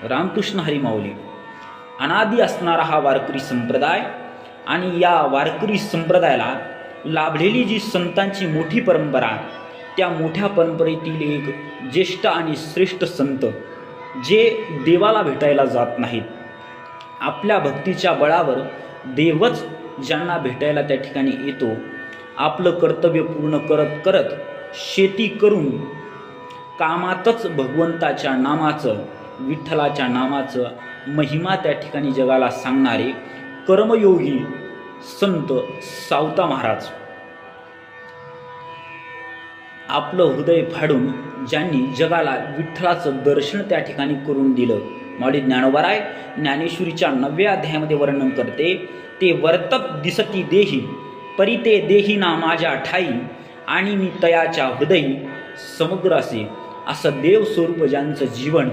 रामकृष्ण हरी माऊली. अनादी असणारा हा वारकरी संप्रदाय आणि या वारकरी संप्रदायाला लाभलेली जी संतांची मोठी परंपरा, त्या मोठ्या परंपरेतील एक ज्येष्ठ आणि श्रेष्ठ संत जे देवाला भेटायला जात नाहीत, आपल्या भक्तीच्या बळावर देवच ज्यांना भेटायला त्या ठिकाणी येतो, आपलं कर्तव्य पूर्ण करत करत शेती करून कामातच भगवंताच्या नामाचं, विठ्ठलाच्या नामाचं महिमा त्या ठिकाणी जगाला सांगणारे कर्मयोगी संत सावता महाराज, आपलं हृदय फाडून ज्यांनी जगाला विठ्ठलाचं दर्शन त्या ठिकाणी करून दिलं. माऊली ज्ञानोबाराय ज्ञानेश्वरीच्या 9व्या अध्यायामध्ये वर्णन करते, ते वर्तत दिसती देही परिते देही ना माझ्या ठाई आणि मी तयाच्या हृदयी समग्र असे. असं देवस्वरूप ज्यांचं जीवन